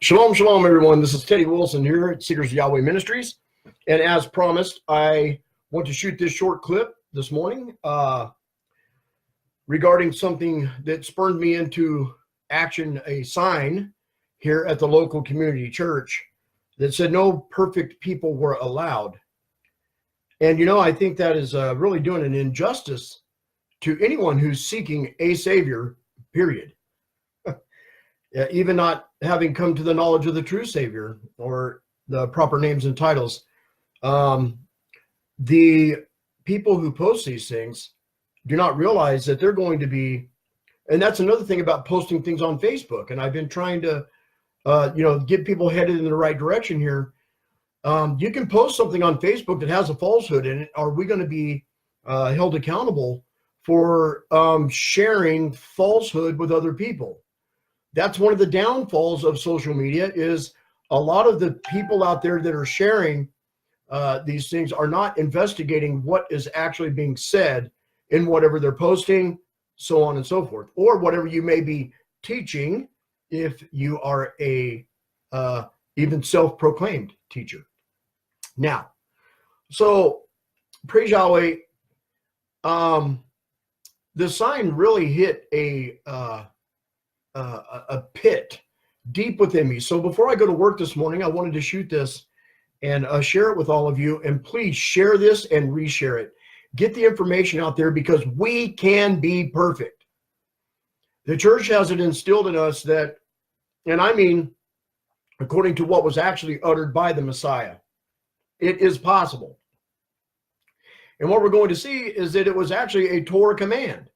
Shalom, shalom, everyone. This is Teddy Wilson here at Seekers of Yahweh Ministries. And as promised, I want to shoot this short clip this morning regarding something that spurred me into action, a sign here at the local community church that said no perfect people were allowed. And, you know, I think that is really doing an injustice to anyone who's seeking a Savior, period. Even not having come to the knowledge of the true Savior or the proper names and titles. The people who post these things do not realize that they're going to be, and that's another thing about posting things on Facebook. And I've been trying to, get people headed in the right direction here. You can post something on Facebook that has a falsehood in it. Are we going to be held accountable for sharing falsehood with other people? That's one of the downfalls of social media, is a lot of the people out there that are sharing these things are not investigating what is actually being said in whatever they're posting, so on and so forth, or whatever you may be teaching if you are a even self-proclaimed teacher. Now, so praise Yahweh, the sign really hit a pit deep within me. So before I go to work this morning, I wanted to shoot this and share it with all of you. And please share this and reshare it. Get the information out there, because we can be perfect. The church has it instilled in us that, and I mean, according to what was actually uttered by the Messiah, it is possible. And what we're going to see is that it was actually a Torah command.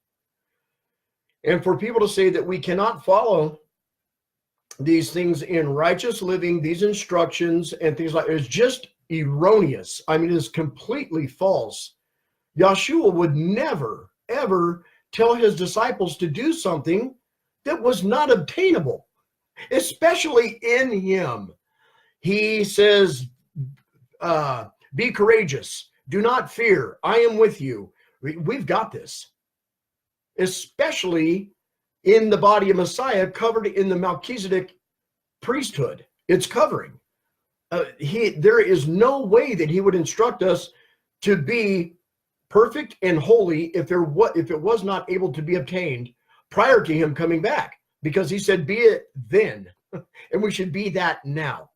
And for people to say that we cannot follow these things in righteous living, these instructions and things like that, is just erroneous. I mean, it is completely false. Yahshua would never, ever tell his disciples to do something that was not obtainable, especially in him. He says, be courageous. Do not fear. I am with you. We've got this. Especially in the body of Messiah, covered in the Melchizedek priesthood. It's covering. There is no way that he would instruct us to be perfect and holy if it was not able to be obtained prior to him coming back, because he said, be it then. And we should be that now.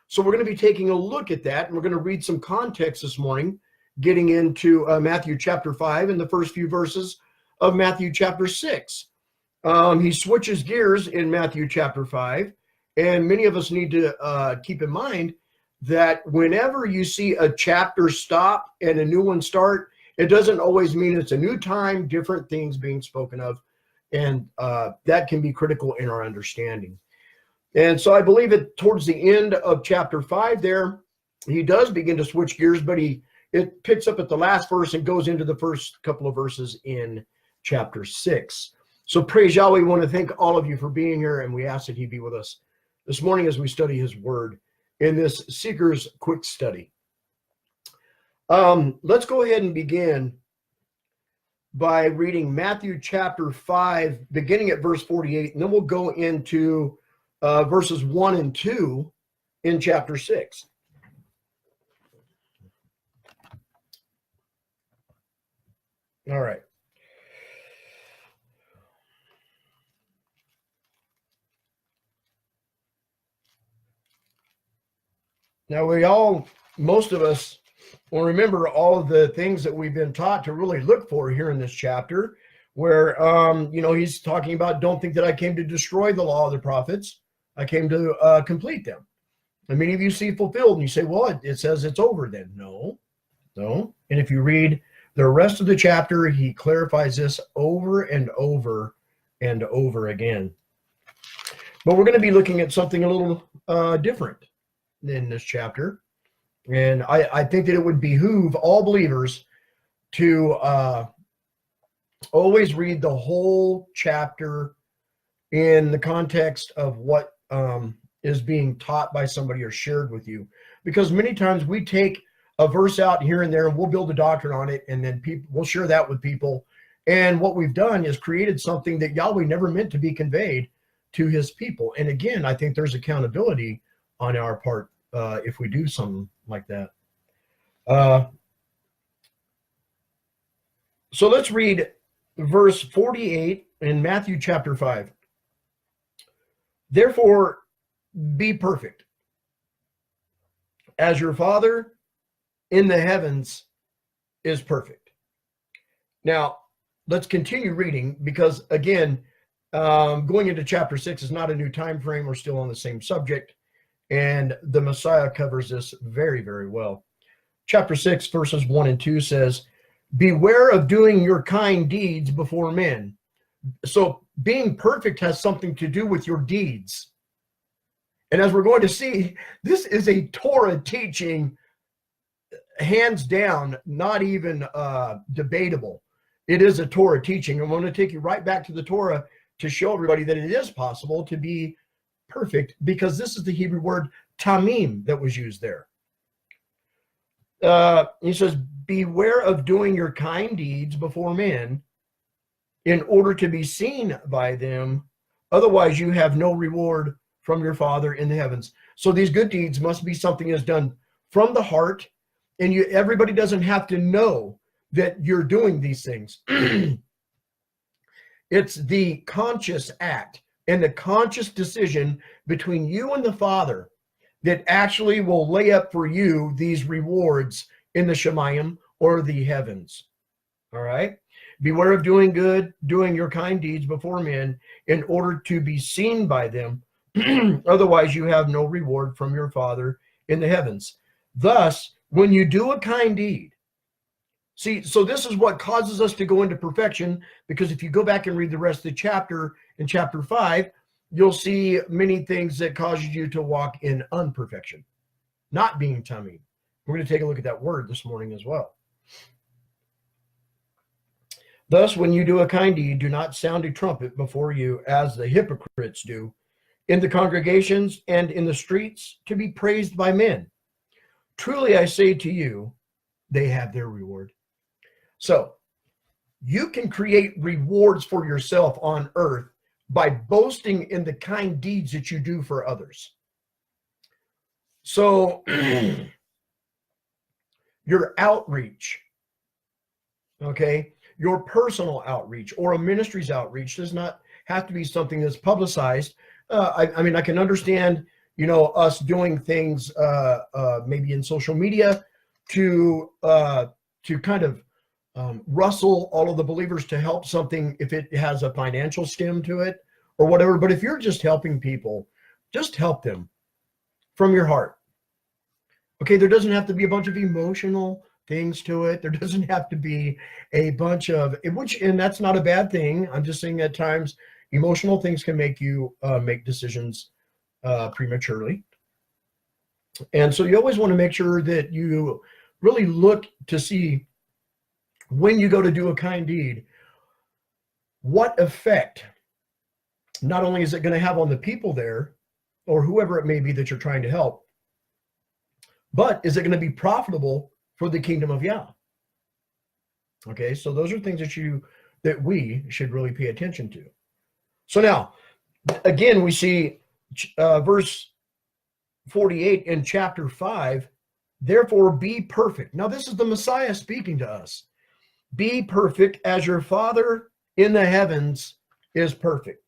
So we're going to be taking a look at that, and we're going to read some context this morning, getting into Matthew chapter 5 and the first few verses of Matthew chapter 6. He switches gears in Matthew chapter 5, and many of us need to keep in mind that whenever you see a chapter stop and a new one start, it doesn't always mean it's a new time, different things being spoken of, and that can be critical in our understanding. And so I believe it towards the end of chapter 5 there, he does begin to switch gears, but it picks up at the last verse and goes into the first couple of verses in chapter 6. So praise Yahweh. We want to thank all of you for being here, and we ask that he be with us this morning as we study his word in this Seeker's Quick Study. Let's go ahead and begin by reading Matthew chapter 5, beginning at verse 48, and then we'll go into verses 1 and 2 in chapter 6. All right. Now most of us will remember all of the things that we've been taught to really look for here in this chapter, where, he's talking about, don't think that I came to destroy the law of the prophets. I came to complete them. And many of you see fulfilled and you say, well, it says it's over then. No. And if you read the rest of the chapter, he clarifies this over and over and over again. But we're going to be looking at something a little different in this chapter. And I think that it would behoove all believers to always read the whole chapter in the context of what is being taught by somebody or shared with you. Because many times we take a verse out here and there and we'll build a doctrine on it, and then we'll share that with people. And what we've done is created something that Yahweh never meant to be conveyed to his people. And again, I think there's accountability on our part if we do something like that. So let's read verse 48 in Matthew chapter 5. Therefore, be perfect, as your Father in the heavens is perfect. Now, let's continue reading, because again, going into chapter 6 is not a new time frame. We're still on the same subject, and the Messiah covers this very, very well. Chapter 6, verses 1 and 2 says, beware of doing your kind deeds before men. So being perfect has something to do with your deeds. And as we're going to see, this is a Torah teaching, hands down, not even debatable. It is a Torah teaching. I'm going to take you right back to the Torah to show everybody that it is possible to be perfect, because this is the Hebrew word tamim that was used there. He says, beware of doing your kind deeds before men in order to be seen by them. Otherwise, you have no reward from your Father in the heavens. So these good deeds must be something that's done from the heart, and everybody doesn't have to know that you're doing these things. It's the conscious act and the conscious decision between you and the Father that actually will lay up for you these rewards in the Shemayim, or the heavens. All right? Beware of doing good, doing your kind deeds before men in order to be seen by them. Otherwise, you have no reward from your Father in the heavens. Thus, when you do a kind deed, see, so this is what causes us to go into perfection, because if you go back and read the rest of the chapter, in chapter 5, you'll see many things that cause you to walk in unperfection, not being tamim. We're going to take a look at that word this morning as well. Thus, when you do a kind deed, do not sound a trumpet before you, as the hypocrites do, in the congregations and in the streets, to be praised by men. Truly, I say to you, they have their reward. So, you can create rewards for yourself on earth by boasting in the kind deeds that you do for others. So, your outreach, okay, your personal outreach or a ministry's outreach does not have to be something that's publicized. I mean, I can understand, you know, us doing things maybe in social media to kind of rustle all of the believers to help something if it has a financial stem to it or whatever. But if you're just helping people, just help them from your heart. Okay, there doesn't have to be a bunch of emotional things to it. There doesn't have to be a bunch of, and that's not a bad thing. I'm just saying at times emotional things can make you make decisions prematurely. And so you always want to make sure that you really look to see, when you go to do a kind deed, what effect not only is it going to have on the people there or whoever it may be that you're trying to help, but is it going to be profitable for the kingdom of Yah? Okay, so those are things that we should really pay attention to. So now, again, we see verse 48 in chapter 5, therefore be perfect. Now, this is the Messiah speaking to us. Be perfect as your Father in the heavens is perfect.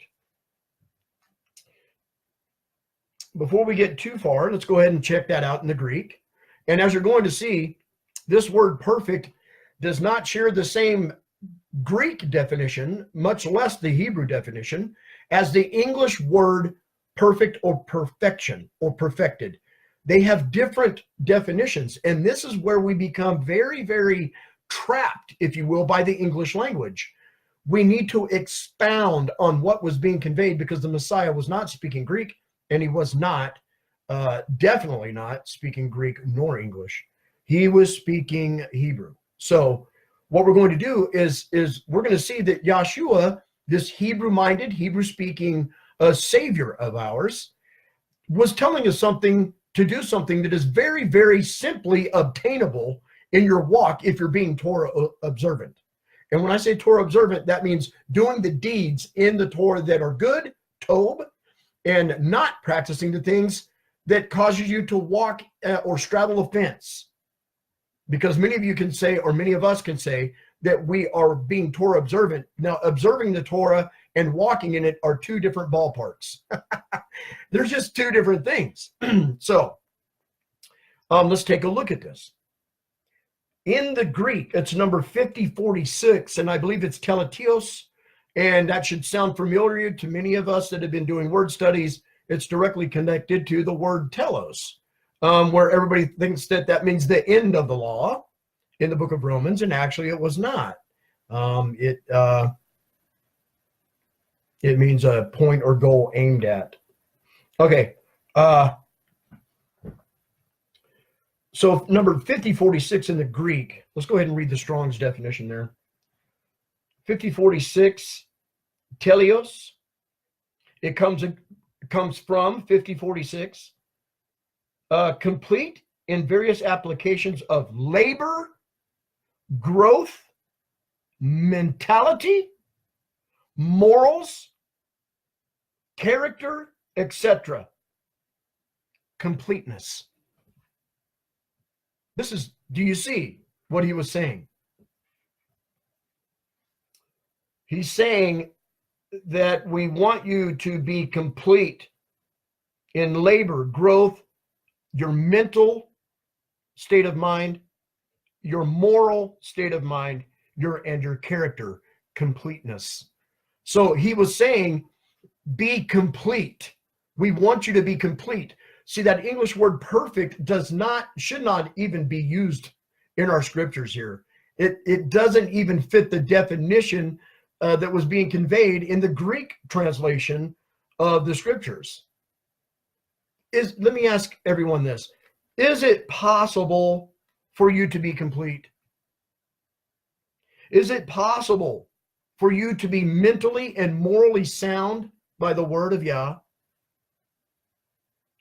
Before we get too far, let's go ahead and check that out in the Greek. And as you're going to see, this word perfect does not share the same Greek definition, much less the Hebrew definition, as the English word perfect or perfection or perfected. They have different definitions, and this is where we become very, very trapped, if you will, by the English language. We need to expound on what was being conveyed, because the Messiah was not speaking Greek, and he was not, definitely not speaking Greek nor English. He was speaking Hebrew. So what we're going to do is we're going to see that Yahshua, this Hebrew-minded, Hebrew-speaking Savior of ours, was telling us something, to do something that is very, very simply obtainable in your walk if you're being Torah observant. And when I say Torah observant, that means doing the deeds in the Torah that are good, Tob, and not practicing the things that causes you to walk or straddle a fence. Because many of you can say, or many of us can say, that we are being Torah observant. Now, observing the Torah and walking in it are two different ballparks. There's just two different things. So, let's take a look at this. In the Greek, it's number 5046, and I believe it's teletios, and that should sound familiar to many of us that have been doing word studies. It's directly connected to the word telos, where everybody thinks that that means the end of the law in the book of Romans, and actually it was not. It means a point or goal aimed at. Okay. So number 5046 in the Greek, let's go ahead and read the Strong's definition there. 5046, teleos. It comes from 5046, complete in various applications of labor, growth, mentality, morals, character, etc. Completeness. This is, do you see what he was saying? He's saying that we want you to be complete in labor, growth, your mental state of mind, your moral state of mind, and your character, completeness. So he was saying, be complete. We want you to be complete. See, that English word perfect should not even be used in our scriptures here. It doesn't even fit the definition that was being conveyed in the Greek translation of the scriptures. Let me ask everyone this. Is it possible for you to be complete? Is it possible for you to be mentally and morally sound by the word of Yah?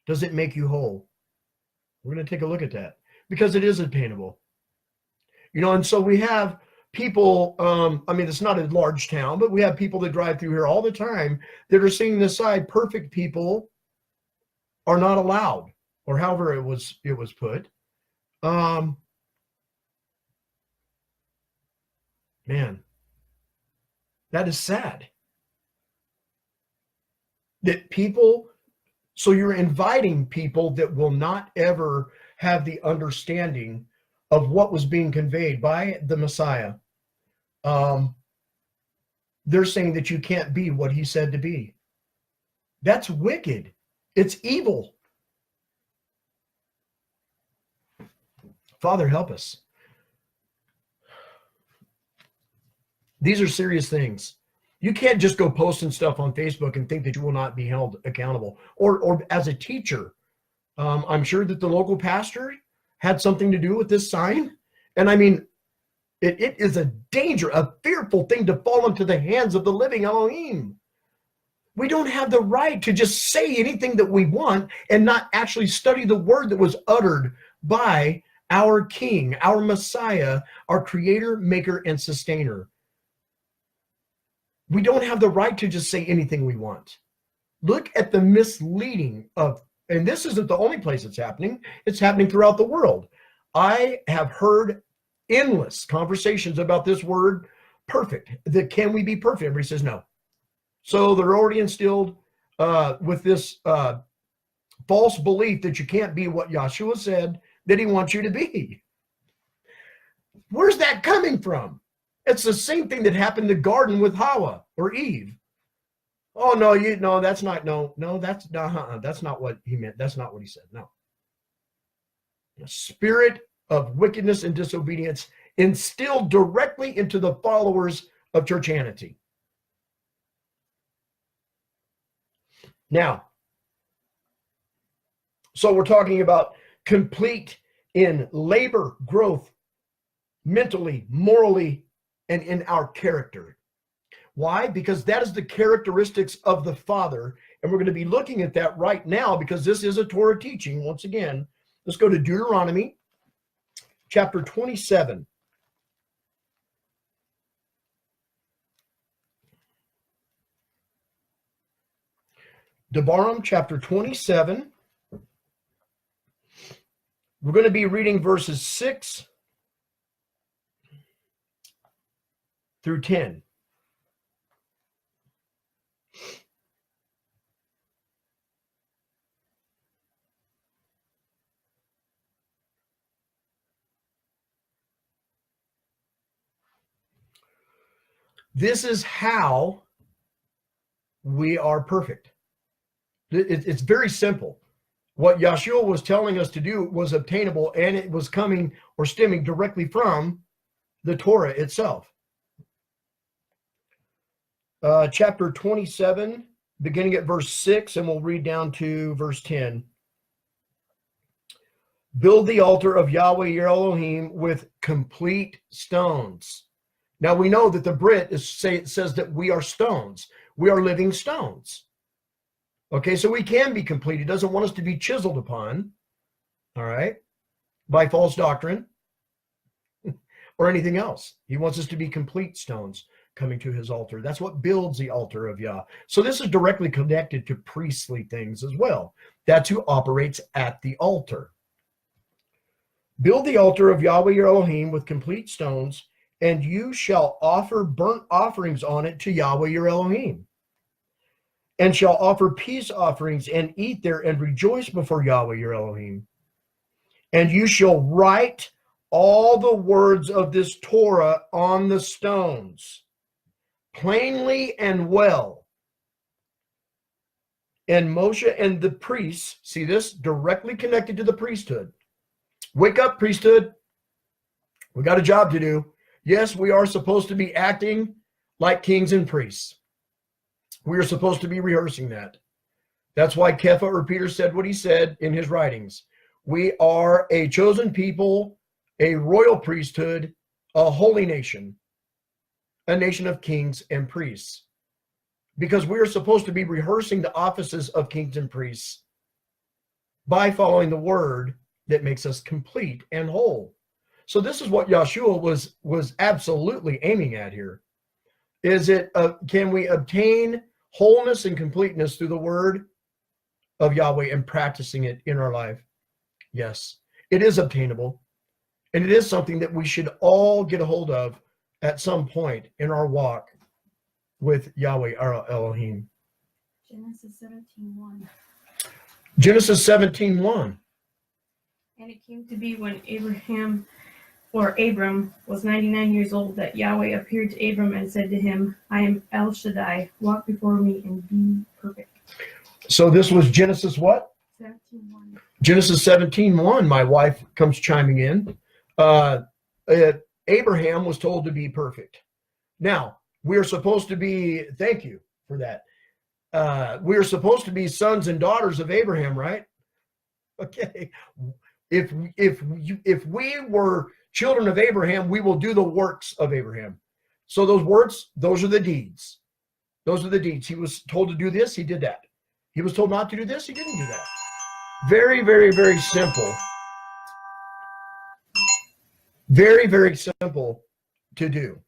Does it make you whole? We're going to take a look at that because it is attainable. And so we have people, I mean, it's not a large town, but we have people that drive through here all the time that are seeing this side. Perfect people are not allowed, or however it was put. Man, that is sad. That people, so you're inviting people that will not ever have the understanding of what was being conveyed by the Messiah. They're saying that you can't be what he said to be. That's wicked. It's evil. Father, help us. These are serious things. You can't just go posting stuff on Facebook and think that you will not be held accountable. Or as a teacher, I'm sure that the local pastor had something to do with this sign. And I mean, it is a danger, a fearful thing to fall into the hands of the living Elohim. We don't have the right to just say anything that we want and not actually study the word that was uttered by our King, our Messiah, our Creator, Maker, and Sustainer. We don't have the right to just say anything we want. Look at the misleading of, and this isn't the only place it's happening throughout the world. I have heard endless conversations about this word, perfect. Can we be perfect? Everybody says no. So they're already instilled with this false belief that you can't be what Yahshua said that he wants you to be. Where's that coming from? It's the same thing that happened in the garden with Hawa or Eve. Oh, no, that's not what he meant. That's not what he said. No. The spirit of wickedness and disobedience instilled directly into the followers of churchianity. Now, so we're talking about complete in labor, growth, mentally, morally, and in our character. Why? Because that is the characteristics of the Father. And we're going to be looking at that right now because this is a Torah teaching. Once again, let's go to Deuteronomy chapter 27. Devarim chapter 27. We're going to be reading verses 6 through 10. This is how we are perfect. It's very simple. What Yahshua was telling us to do was obtainable, and it was coming or stemming directly from the Torah itself. Chapter 27, beginning at verse 6, and we'll read down to verse 10. Build the altar of Yahweh your Elohim with complete stones. Now we know that the Brit says that we are stones. We are living stones. Okay, so we can be complete. He doesn't want us to be chiseled upon, all right, by false doctrine or anything else. He wants us to be complete stones coming to his altar. That's what builds the altar of Yah. So this is directly connected to priestly things as well. That's who operates at the altar. Build the altar of Yahweh your Elohim with complete stones, and you shall offer burnt offerings on it to Yahweh your Elohim, and shall offer peace offerings and eat there and rejoice before Yahweh your Elohim. And you shall write all the words of this Torah on the stones, plainly and well. And Moshe and the priests, see this, directly connected to the priesthood. Wake up, priesthood. We got a job to do. Yes, we are supposed to be acting like kings and priests. We are supposed to be rehearsing that. That's why Kepha or Peter said what he said in his writings. We are a chosen people, a royal priesthood, a holy nation, a nation of kings and priests. Because we are supposed to be rehearsing the offices of kings and priests by following the word that makes us complete and whole. So this is what Yahshua was absolutely aiming at here. Is it, can we obtain wholeness and completeness through the word of Yahweh and practicing it in our life? Yes, it is obtainable. And it is something that we should all get a hold of at some point in our walk with Yahweh, our Elohim. Genesis 17:1. Genesis 17:1. And it came to be when Abram was 99 years old, that Yahweh appeared to Abram and said to him, I am El Shaddai, walk before me and be perfect. So this was Genesis what? 17:1. Genesis 17:1. My wife comes chiming in. Abraham was told to be perfect. Now, we are supposed to be, thank you for that. We are supposed to be sons and daughters of Abraham, right? Okay. If we were children of Abraham, we will do the works of Abraham. So those works, those are the deeds. Those are the deeds. He was told to do this, he did that. He was told not to do this, he didn't do that. Very, very, very simple. Very, very simple to do.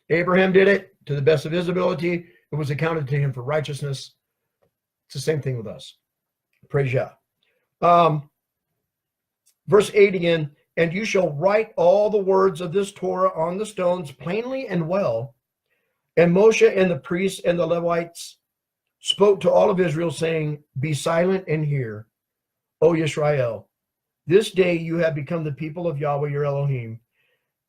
Abraham did it to the best of his ability. It was accounted to him for righteousness. It's the same thing with us. Praise Yah. Verse 8 again, and you shall write all the words of this Torah on the stones plainly and well. And Moshe and the priests and the Levites spoke to all of Israel, saying, be silent and hear, O Yisrael. This day you have become the people of Yahweh your Elohim,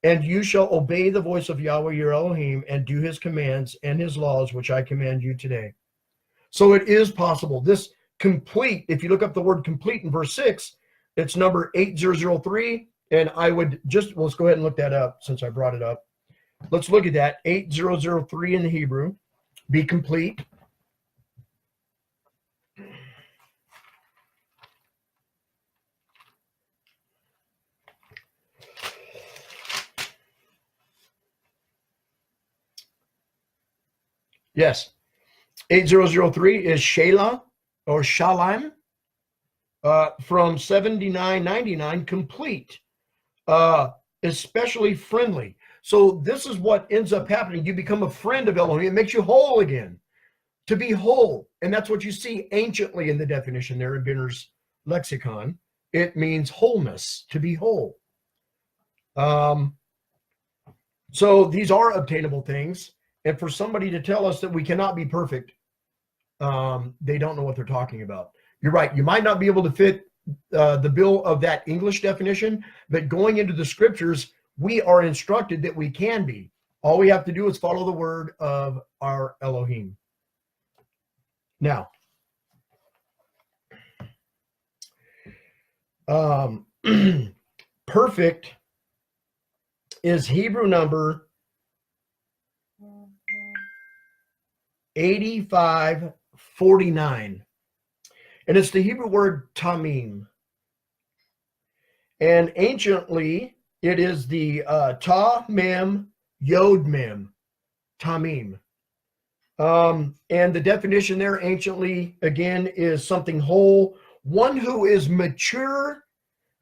and you shall obey the voice of Yahweh your Elohim and do his commands and his laws, which I command you today. So it is possible. This complete, if you look up the word complete in verse 6, it's number 8003, and I would just, let's go ahead and look that up since I brought it up. Let's look at that, 8003 in the Hebrew, be complete. Yes, 8003 is Shelah or Shalem. From 79.99, complete, especially friendly. So this is what ends up happening. You become a friend of Elohim. It makes you whole again. to be whole. And that's what you see anciently in the definition there in Benner's lexicon. It means wholeness, to be whole. So these are obtainable things. And for somebody to tell us that we cannot be perfect, they don't know what they're talking about. You're right. You might not be able to fit the bill of that English definition, but going into the scriptures, we are instructed that we can be. All we have to do is follow the word of our Elohim. Now, perfect is Hebrew number 8549. And it's the Hebrew word tamim. And anciently, it is the ta mem yod mem, tamim. And the definition there anciently, again, is something whole, one who is mature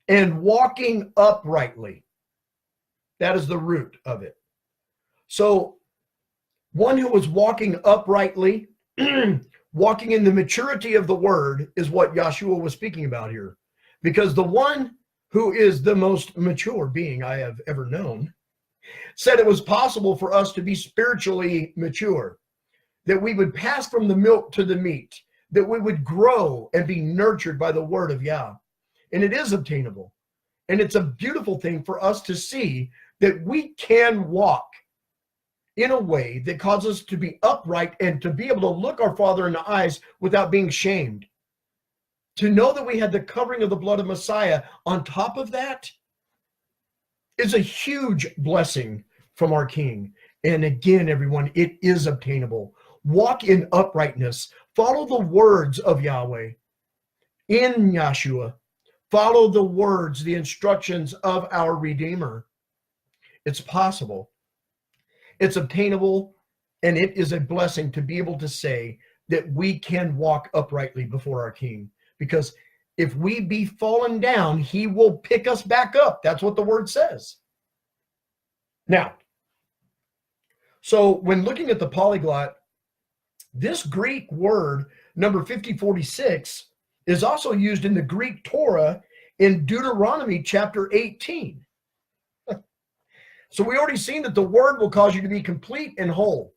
and walking uprightly. That is the root of it. So one who is walking uprightly, walking in the maturity of the word is what Yahshua was speaking about here. Because the one who is the most mature being I have ever known said it was possible for us to be spiritually mature, that we would pass from the milk to the meat, that we would grow and be nurtured by the word of Yah. And it is obtainable. And it's a beautiful thing for us to see that we can walk in a way that causes us to be upright and to be able to look our Father in the eyes without being shamed. To know that we had the covering of the blood of Messiah on top of that is a huge blessing from our King. And again, everyone, it is obtainable. Walk in uprightness. Follow the words of Yahweh in Yahshua. Follow the words, the instructions of our Redeemer. It's possible. It's obtainable, and it is a blessing to be able to say that we can walk uprightly before our King. Because if we be fallen down, he will pick us back up. That's what the word says. Now, so when looking at the polyglot, this Greek word, number 5046, is also used in the Greek Torah in Deuteronomy chapter 18. So we already seen that the word will cause you to be complete and whole.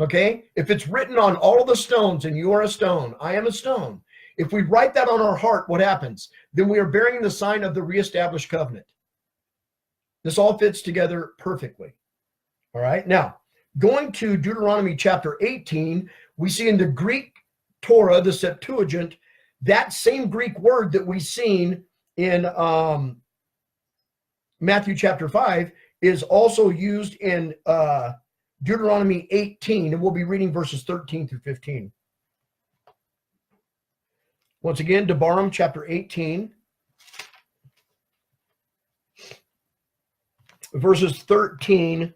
Okay? If it's written on all of the stones, and you are a stone, I am a stone. If we write that on our heart, what happens? Then we are bearing the sign of the reestablished covenant. This all fits together perfectly. All right? Now, going to Deuteronomy chapter 18, we see in the Greek Torah, the Septuagint, that same Greek word that we seen in Matthew chapter 5 is also used in Deuteronomy 18, and we'll be reading verses 13 through 15. Once again, Devarim chapter 18, verses 13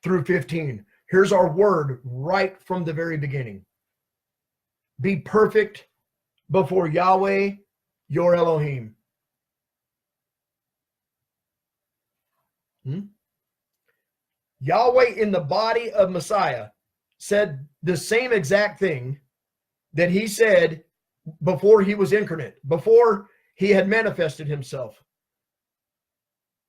through 15. Here's our word right from the very beginning. Be perfect before Yahweh, your Elohim. Yahweh in the body of Messiah said the same exact thing that he said before he was incarnate, before he had manifested himself.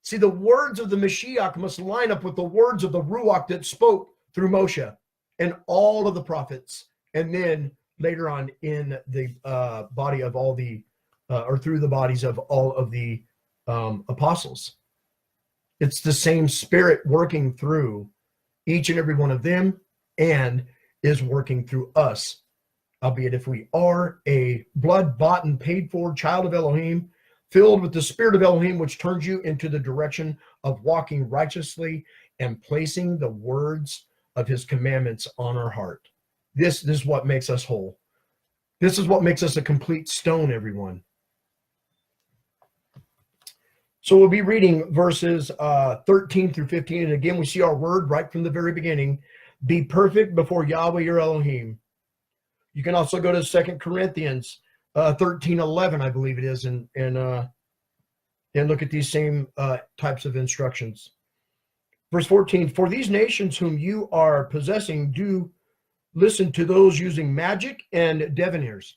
See, the words of the Mashiach must line up with the words of the Ruach that spoke through Moshe and all of the prophets, and then later on in the body of all the, or through the bodies of all of the apostles. It's the same spirit working through each and every one of them and is working through us. Albeit if we are a blood-bought and paid-for child of Elohim, filled with the spirit of Elohim, which turns you into the direction of walking righteously and placing the words of his commandments on our heart. This is what makes us whole. This is what makes us a complete stone, everyone. So we'll be reading verses 13 through 15. And again, we see our word right from the very beginning. Be perfect before Yahweh your Elohim. You can also go to 2 Corinthians 13:11, I believe it is, and look at these same types of instructions. Verse 14, for these nations whom you are possessing do listen to those using magic and diviners,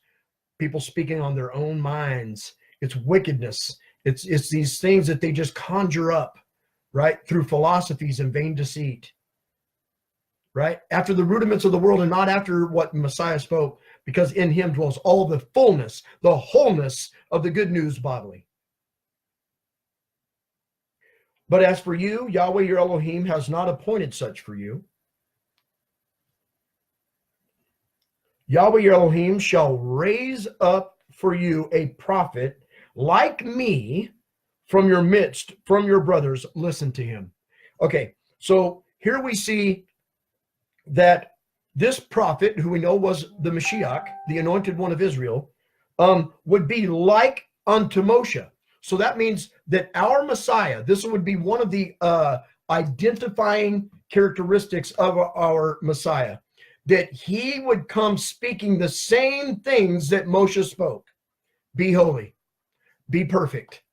people speaking on their own minds. It's wickedness. It's these things that they just conjure up, right, through philosophies and vain deceit, right, after the rudiments of the world and not after what Messiah spoke, because in him dwells all the fullness, the wholeness of the good news bodily. But as for you, Yahweh your Elohim has not appointed such for you. Yahweh your Elohim shall raise up for you a prophet like me from your midst, from your brothers. Listen to him. Okay, so here we see that this prophet, who we know was the Mashiach, the anointed one of Israel, would be like unto Moshe. So that means that our Messiah, this would be one of the identifying characteristics of our Messiah, that he would come speaking the same things that Moshe spoke. Be holy, be perfect,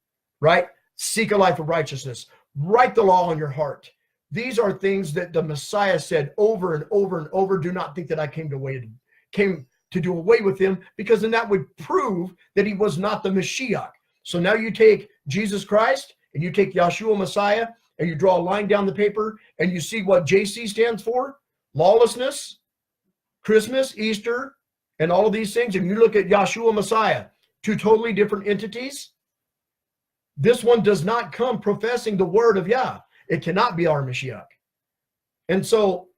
right? Seek a life of righteousness, write the law on your heart. These are things that the Messiah said over and over and over. Do not think that I came to do away with him, because then that would prove that he was not the Mashiach. So now you take Jesus Christ and you take Yahshua Messiah and you draw a line down the paper and you see what JC stands for: lawlessness, Christmas, Easter, and all of these things. And you look at Yahshua Messiah, two totally different entities. This one does not come professing the word of Yah. It cannot be our Mashiach. And so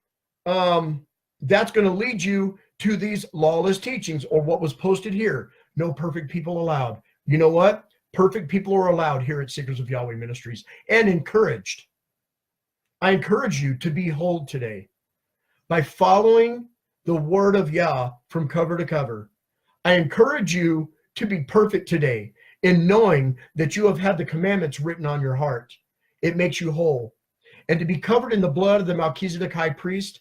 that's going to lead you to these lawless teachings, or what was posted here: no perfect people allowed. You know what? Perfect people are allowed here at Seekers of Yahweh Ministries, and encouraged. I encourage you to be whole today by following the word of Yah from cover to cover. I encourage you to be perfect today in knowing that you have had the commandments written on your heart. It makes you whole. And to be covered in the blood of the Melchizedek high priest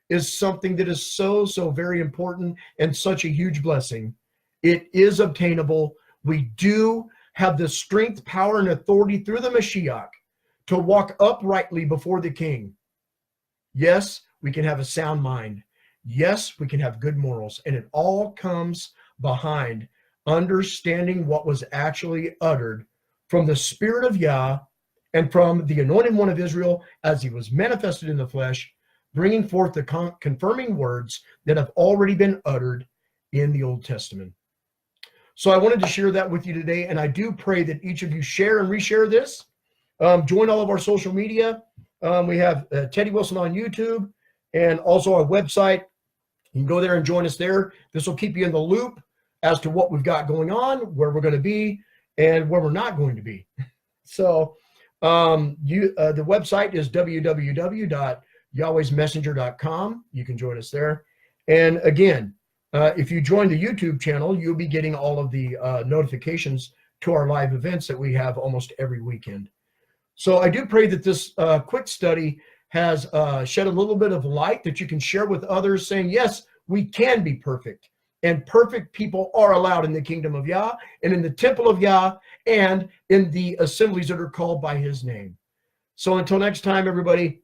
is something that is so, so very important and such a huge blessing. It is obtainable. We do have the strength, power, and authority through the Mashiach to walk uprightly before the King. Yes, we can have a sound mind. Yes, we can have good morals. And it all comes behind understanding what was actually uttered from the Spirit of Yah and from the Anointed One of Israel as he was manifested in the flesh, bringing forth the confirming words that have already been uttered in the Old Testament. So I wanted to share that with you today, and I do pray that each of you share and reshare this. Join all of our social media. We have Teddy Wilson on YouTube, and also our website. You can go there and join us there. This will keep you in the loop as to what we've got going on, where we're going to be, and where we're not going to be. So the website is www.yahwehsmessenger.com. You can join us there. And again, if you join the YouTube channel, you'll be getting all of the notifications to our live events that we have almost every weekend. So I do pray that this quick study has shed a little bit of light that you can share with others, saying, yes, we can be perfect. And perfect people are allowed in the kingdom of Yah, and in the temple of Yah, and in the assemblies that are called by his name. So until next time, everybody,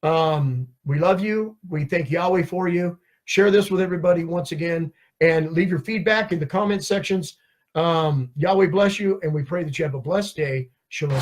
we love you. We thank Yahweh for you. Share this with everybody once again, and leave your feedback in the comment sections. Yahweh bless you, and we pray that you have a blessed day. Shalom.